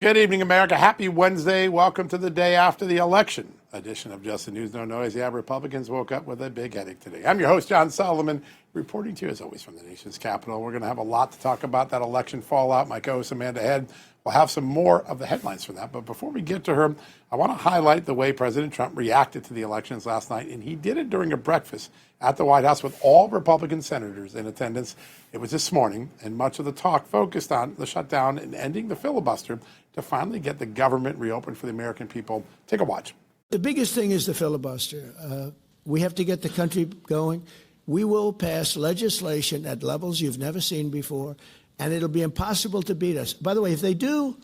Good evening, America. Happy Wednesday. Welcome to the day after the election edition of Just the News, No Noise. Yeah, Republicans woke up with a big headache today. I'm your host, John Solomon, reporting to you, as always, from the nation's capital. We're going to have a lot to talk about, that election fallout. My co-host, Amanda Head, will have some more of the headlines for that. But before we get to her, I want to highlight the way President Trump reacted to the elections last night. And he did it during a breakfast at the White House with all Republican senators in attendance. It was this morning, and much of the talk focused on the shutdown and ending the filibuster to finally get the government reopened for the American people. Take a watch. The biggest thing is the filibuster. We have to get the country going. We will pass legislation at levels you've never seen before, and it'll be impossible to beat us. By the way, if they do,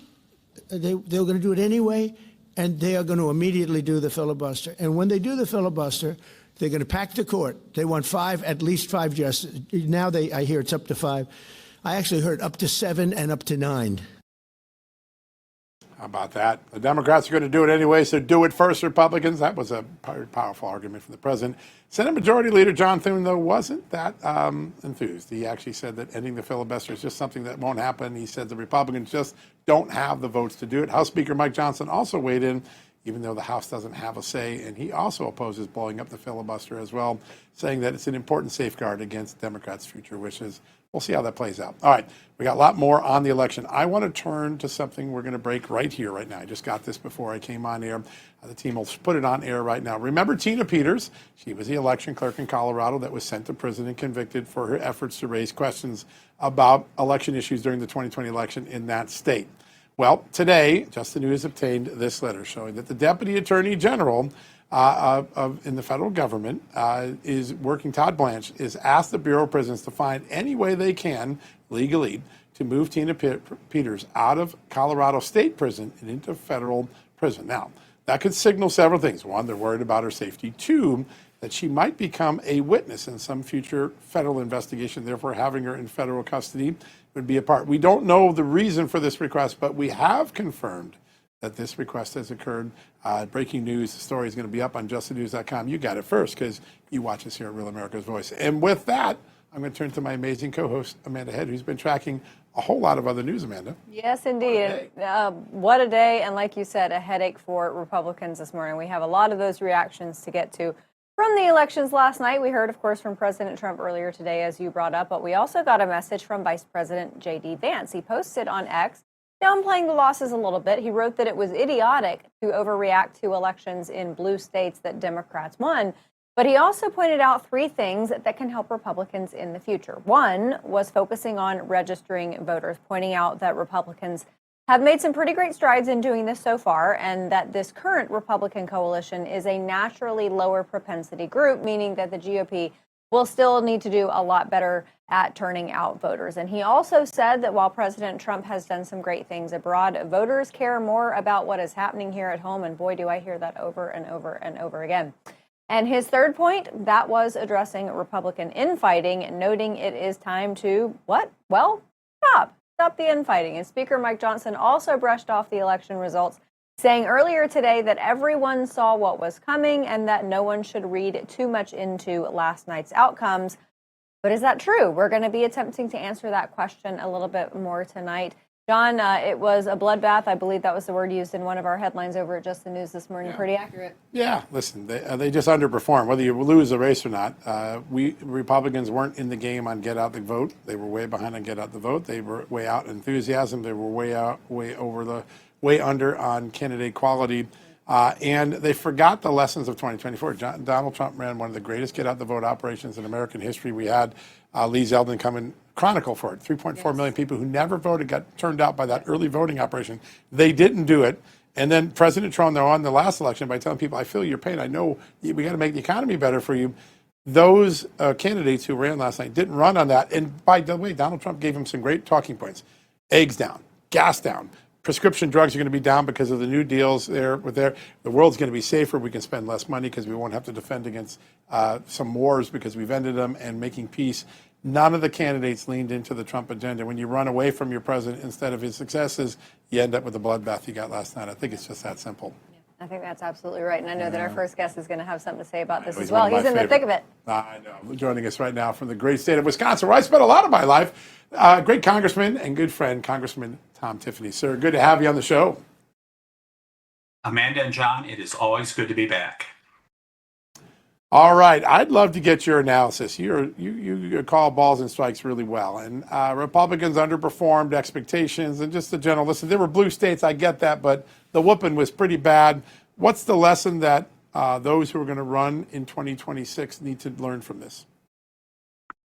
they're going to do it anyway, and they are going to immediately do the filibuster. And when they do the filibuster, they're going to pack the court. They want at least five justices. Now I hear it's up to 5. I actually heard up to 7 and up to 9. How about that? The Democrats are going to do it anyway, so do it first, Republicans. That was a powerful argument from the president. Senate Majority Leader John Thune, though, wasn't that enthused. He actually said that ending the filibuster is just something that won't happen. He said the Republicans just don't have the votes to do it. House Speaker Mike Johnson also weighed in, even though the House doesn't have a say, and he also opposes blowing up the filibuster as well, saying that it's an important safeguard against Democrats' future wishes. We'll see how that plays out. All right, we got a lot more on the election. I want to turn to something we're going to break right here, right now. I just got this before I came on air. The team will put it on air right now. Remember Tina Peters? She was the election clerk in Colorado that was sent to prison and convicted for her efforts to raise questions about election issues during the 2020 election in that state. Well, today, Just the News obtained this letter showing that the Deputy Attorney General in the federal government is working. Todd Blanche is asked the Bureau of Prisons to find any way they can legally to move Tina Peters out of Colorado State Prison and into federal prison. Now, that could signal several things. One, they're worried about her safety. Two, that she might become a witness in some future federal investigation. Therefore, having her in federal custody would be a part. We don't know the reason for this request, but we have confirmed that this request has occurred. Breaking news, the story is going to be up on justthenews.com. You got it first because you watch us here at Real America's Voice. And with that, I'm going to turn to my amazing co-host, Amanda Head, who's been tracking a whole lot of other news, Amanda. Yes, indeed. What a day. And like you said, a headache for Republicans this morning. We have a lot of those reactions to get to. From the elections last night, we heard, of course, from President Trump earlier today, as you brought up, but we also got a message from Vice President J.D. Vance. He posted on X, downplaying the losses a little bit. He wrote that it was idiotic to overreact to elections in blue states that Democrats won. But he also pointed out 3 things that can help Republicans in the future. One was focusing on registering voters, pointing out that Republicans have made some pretty great strides in doing this so far, and that this current Republican coalition is a naturally lower propensity group, meaning that the GOP will still need to do a lot better at turning out voters. And he also said that while President Trump has done some great things abroad, voters care more about what is happening here at home. And boy, do I hear that over and over and over again. And his third point, that was addressing Republican infighting, noting it is time to, what? Well, stop the infighting. And Speaker Mike Johnson also brushed off the election results, saying earlier today that everyone saw what was coming and that no one should read too much into last night's outcomes. But is that true? We're going to be attempting to answer that question a little bit more tonight. John, it was a bloodbath. I believe that was the word used in one of our headlines over at Just the News this morning. Yeah. Pretty accurate. Yeah, listen, they just underperformed. Whether you lose the race or not, we Republicans weren't in the game on get out the vote. They were way behind on get out the vote. They were way out in enthusiasm. They were way under on candidate quality. And they forgot the lessons of 2024. Donald Trump ran one of the greatest get-out-the-vote operations in American history. We had Lee Zeldin come and chronicle for it. 3.4 million people who never voted got turned out by that early voting operation. They didn't do it. And then President Trump, though, on the last election, by telling people, I feel your pain. I know we got to make the economy better for you. Those candidates who ran last night didn't run on that. And by the way, Donald Trump gave him some great talking points. Eggs down, gas down. Prescription drugs are going to be down because of the new deals there. The world's going to be safer. We can spend less money because we won't have to defend against some wars because we've ended them, and making peace. None of the candidates leaned into the Trump agenda. When you run away from your president instead of his successes, you end up with the bloodbath you got last night. I think it's just that simple. I think that's absolutely right. And I know that our first guest is going to have something to say about this as well. He's in the thick of it. I know. Joining us right now from the great state of Wisconsin, where I spent a lot of my life. Great congressman and good friend, Congressman Tom Tiffany. Sir, good to have you on the show. Amanda and John, it is always good to be back. All right, I'd love to get your analysis. You call balls and strikes really well, and Republicans underperformed expectations, and just the general. Listen, there were blue states, I get that, but the whooping was pretty bad. What's the lesson that those who are going to run in 2026 need to learn from this?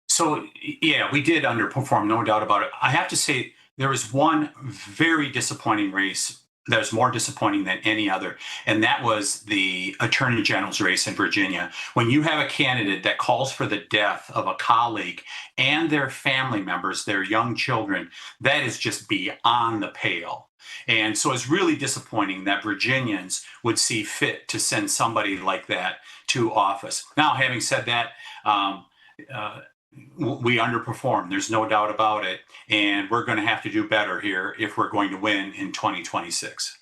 So, yeah, we did underperform, no doubt about it. I have to say, there was one very disappointing race that was more disappointing than any other, and that was the Attorney General's race in Virginia. When you have a candidate that calls for the death of a colleague and their family members, their young children, that is just beyond the pale. And so it's really disappointing that Virginians would see fit to send somebody like that to office. Now, having said that, we underperformed. There's no doubt about it. And we're going to have to do better here if we're going to win in 2026.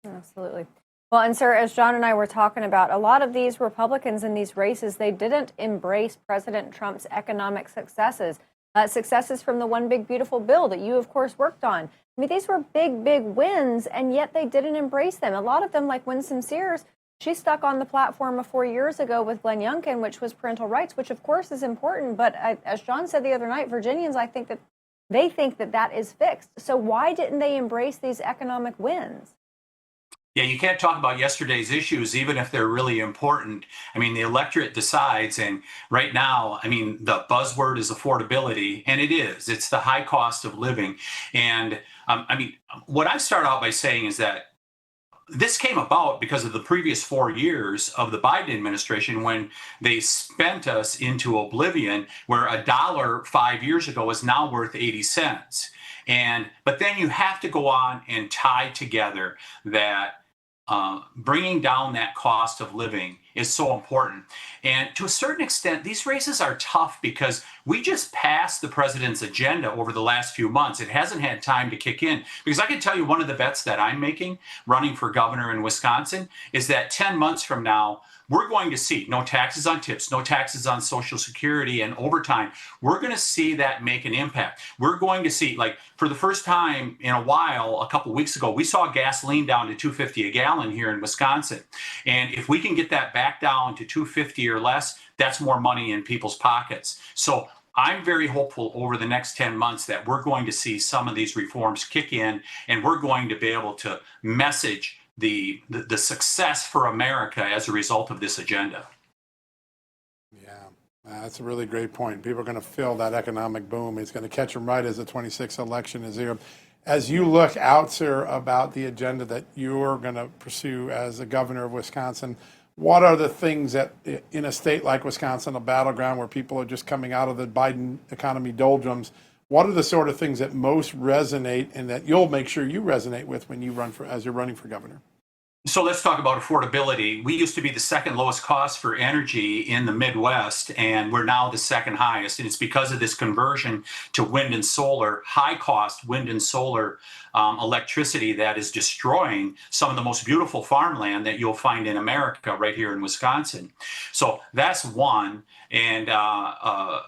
Absolutely. Well, and sir, as John and I were talking about, a lot of these Republicans in these races, they didn't embrace President Trump's economic successes, successes from the One Big Beautiful Bill that you, of course, worked on. I mean, these were big, big wins, and yet they didn't embrace them. A lot of them, like Winsome Sears, she stuck on the platform of 4 years ago with Glenn Youngkin, which was parental rights, which of course is important. But as John said the other night, Virginians, I think that they think that that is fixed. So why didn't they embrace these economic wins? Yeah, you can't talk about yesterday's issues, even if they're really important. I mean, the electorate decides. And right now, I mean, the buzzword is affordability, and it is. It's the high cost of living. And I mean, what I start out by saying is that this came about because of the previous 4 years of the Biden administration, when they spent us into oblivion, where a dollar 5 years ago was now worth 80 cents. But then you have to go on and tie together that bringing down that cost of living is so important. And to a certain extent, these races are tough because we just passed the president's agenda over the last few months. It hasn't had time to kick in. Because I can tell you, one of the bets that I'm making running for governor in Wisconsin is that 10 months from now, we're going to see no taxes on tips, no taxes on Social Security and overtime. We're going to see that make an impact. We're going to see, like, for the first time in a while, a couple of weeks ago, we saw gasoline down to $2.50 a gallon here in Wisconsin. And if we can get that back down to $2.50 or less, that's more money in people's pockets. So I'm very hopeful over the next 10 months that we're going to see some of these reforms kick in, and we're going to be able to message the success for America as a result of this agenda. Yeah, that's a really great point. People are going to feel that economic boom. It's going to catch them right as the 26th election is here. As you look out, sir, about the agenda that you're going to pursue as the governor of Wisconsin, what are the things that in a state like Wisconsin, a battleground where people are just coming out of the Biden economy doldrums, what are the sort of things that most resonate and that you'll make sure you resonate with when you run for, as you're running for governor? So let's talk about affordability. We used to be the second lowest cost for energy in the Midwest, and we're now the second highest. And it's because of this conversion to wind and solar, high cost wind and solar electricity that is destroying some of the most beautiful farmland that you'll find in America right here in Wisconsin. So that's one. And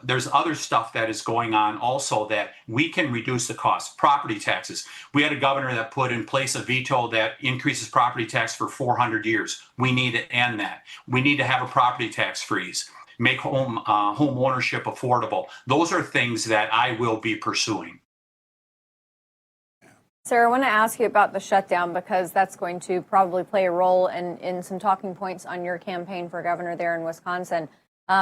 there's other stuff that is going on also that we can reduce the cost. Property taxes. We had a governor that put in place a veto that increases property tax for 400 years. We need to end that. We need to have a property tax freeze. Make home ownership affordable. Those are things that I will be pursuing. Sarah, I want to ask you about the shutdown, because that's going to probably play a role in some talking points on your campaign for governor there in Wisconsin. We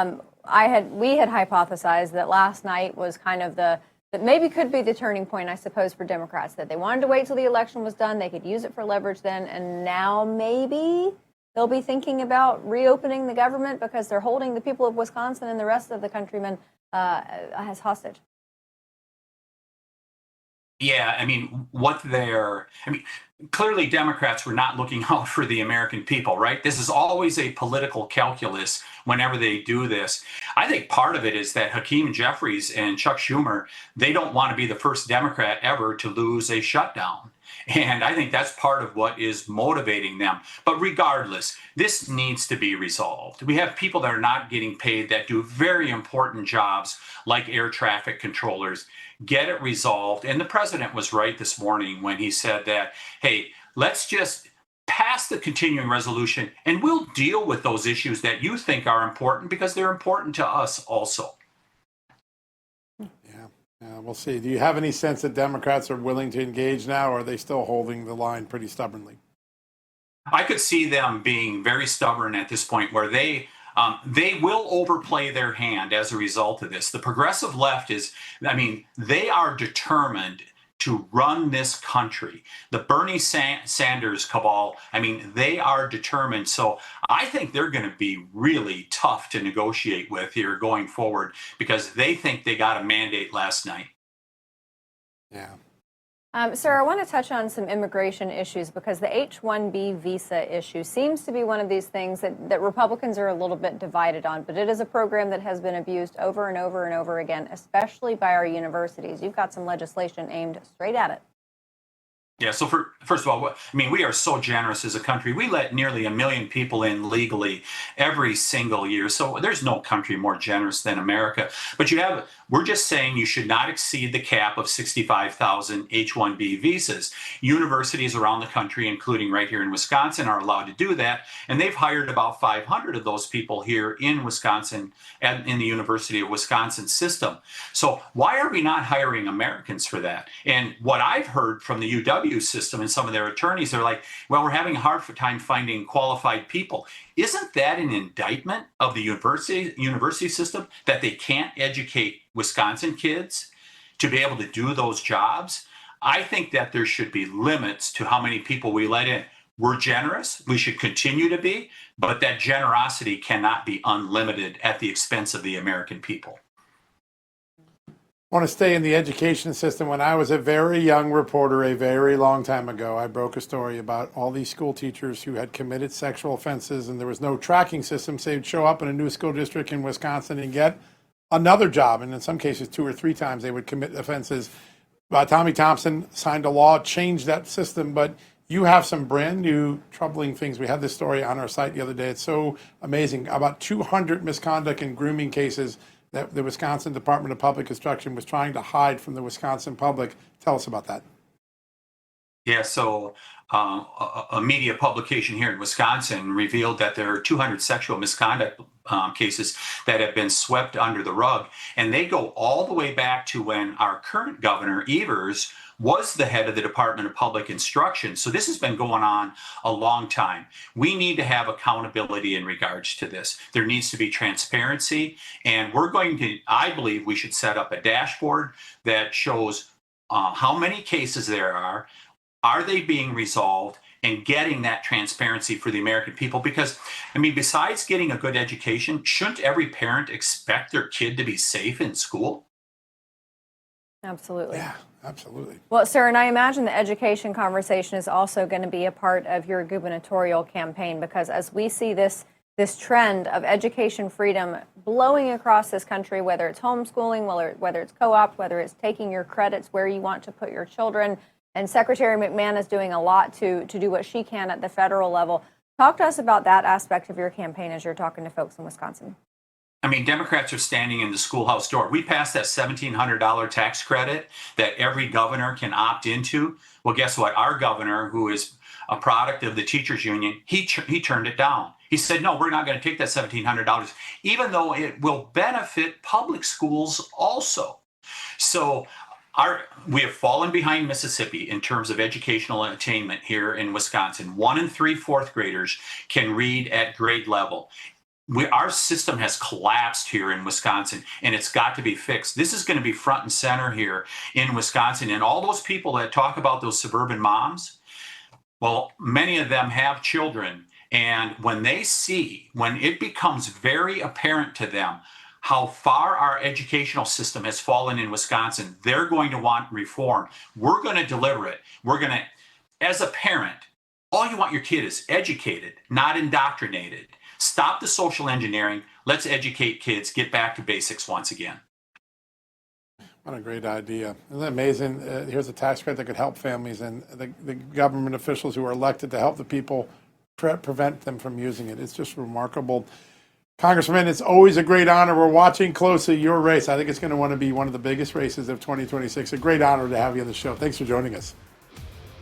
had hypothesized that last night was kind of that maybe could be the turning point, I suppose, for Democrats, that they wanted to wait till the election was done. They could use it for leverage then. And now maybe they'll be thinking about reopening the government because they're holding the people of Wisconsin and the rest of the countrymen as hostage. Yeah, I mean, clearly Democrats were not looking out for the American people, right? This is always a political calculus whenever they do this. I think part of it is that Hakeem Jeffries and Chuck Schumer, they don't want to be the first Democrat ever to lose a shutdown. And I think that's part of what is motivating them. But regardless, this needs to be resolved. We have people that are not getting paid that do very important jobs like air traffic controllers. Get it resolved. And the president was right this morning when he said that, hey, let's just pass the continuing resolution and we'll deal with those issues that you think are important because they're important to us also. Yeah, we'll see. Do you have any sense that Democrats are willing to engage now, or are they still holding the line pretty stubbornly? I could see them being very stubborn at this point where they will overplay their hand as a result of this. The progressive left is, I mean, they are determined to run this country. The Bernie Sanders cabal, I mean, they are determined. So I think they're going to be really tough to negotiate with here going forward because they think they got a mandate last night. Yeah. Sir, I want to touch on some immigration issues because the H-1B visa issue seems to be one of these things that Republicans are a little bit divided on, but it is a program that has been abused over and over and over again, especially by our universities. You've got some legislation aimed straight at it. Yeah, so first of all, I mean, we are so generous as a country. We let nearly 1 million people in legally every single year. So there's no country more generous than America. But we're just saying you should not exceed the cap of 65,000 H-1B visas. Universities around the country, including right here in Wisconsin, are allowed to do that. And they've hired about 500 of those people here in Wisconsin and in the University of Wisconsin system. So why are we not hiring Americans for that? And what I've heard from the UW system and some of their attorneys, they're like, well, we're having a hard time finding qualified people. Isn't that an indictment of the university system that they can't educate Wisconsin kids to be able to do those jobs? I think that there should be limits to how many people we let in. We're generous. We should continue to be, but that generosity cannot be unlimited at the expense of the American people. I want to stay in the education system. When I was a very young reporter a very long time ago, I broke a story about all these school teachers who had committed sexual offenses, and there was no tracking system, so they'd show up in a new school district in Wisconsin and get another job, and in some cases 2 or 3 times they would commit offenses. Tommy Thompson signed a law, changed that system, but you have some brand new troubling things. We had this story on our site the other day. It's so amazing. About 200 misconduct and grooming cases that the Wisconsin Department of Public Instruction was trying to hide from the Wisconsin public. Tell us about that. Yeah, so a media publication here in Wisconsin revealed that there are 200 sexual misconduct cases that have been swept under the rug. And they go all the way back to when our current governor, Evers, was the head of the Department of Public Instruction. So this has been going on a long time. We need to have accountability in regards to this. There needs to be transparency. And I believe we should set up a dashboard that shows how many cases there are they being resolved, and getting that transparency for the American people. Because, I mean, besides getting a good education, shouldn't every parent expect their kid to be safe in school? Absolutely. Yeah, absolutely. Well, sir, and I imagine the education conversation is also going to be a part of your gubernatorial campaign, because as we see this trend of education freedom blowing across this country, whether it's homeschooling, whether it's co-op, whether it's taking your credits where you want to put your children, and Secretary McMahon is doing a lot to do what she can at the federal level. Talk to us about that aspect of your campaign as you're talking to folks in Wisconsin. I mean, Democrats are standing in the schoolhouse door. We passed that $1,700 tax credit that every governor can opt into. Well, guess what? Our governor, who is a product of the teachers union, he turned it down. He said, no, we're not going to take that $1,700, even though it will benefit public schools also. So we have fallen behind Mississippi in terms of educational attainment here in Wisconsin. 1 and 3 fourth graders can read at grade level. Our system has collapsed here in Wisconsin, and it's got to be fixed. This is going to be front and center here in Wisconsin. And all those people that talk about those suburban moms, well, many of them have children. And when it becomes very apparent to them how far our educational system has fallen in Wisconsin, they're going to want reform. We're going to deliver it. As a parent, all you want your kid is educated, not indoctrinated. Stop the social engineering. Let's educate kids. Get back to basics once again. What a great idea. Isn't that amazing? Here's a tax credit that could help families and the government officials who are elected to help the people prevent them from using it. It's just remarkable. Congressman, it's always a great honor. We're watching closely your race. I think it's going to want to be one of the biggest races of 2026. A great honor to have you on the show. Thanks for joining us.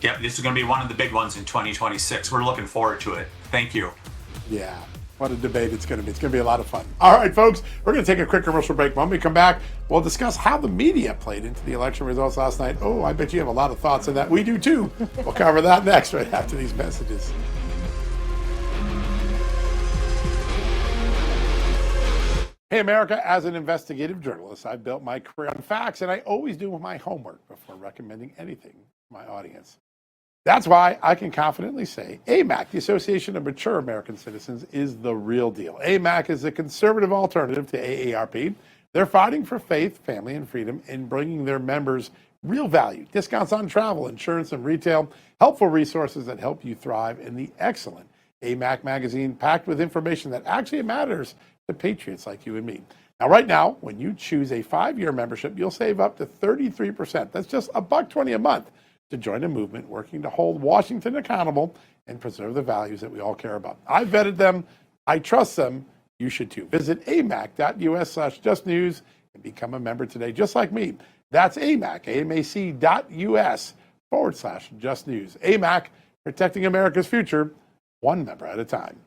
Yeah, this is going to be one of the big ones in 2026. We're looking forward to it. Thank you. Yeah, what a debate it's going to be. It's going to be a lot of fun. All right, folks, we're going to take a quick commercial break. When we come back, we'll discuss how the media played into the election results last night. Oh, I bet you have a lot of thoughts on that. We do too. We'll cover that next, right after these messages. Hey, America, as an investigative journalist, I've built my career on facts, and I always do my homework before recommending anything to my audience. That's why I can confidently say AMAC, the Association of Mature American Citizens, is the real deal. AMAC is a conservative alternative to AARP. They're fighting for faith, family, and freedom in bringing their members real value, discounts on travel, insurance, and retail, helpful resources that help you thrive, in the excellent AMAC magazine packed with information that actually matters to patriots like you and me. Now, right now, when you choose a 5-year membership, you'll save up to 33%. That's just $120 a month to join a movement working to hold Washington accountable and preserve the values that we all care about. I vetted them. I trust them. You should too. Visit amac.us/justnews and become a member today, just like me. That's AMAC, AMAC.us/justnews. AMAC, protecting America's future, one member at a time.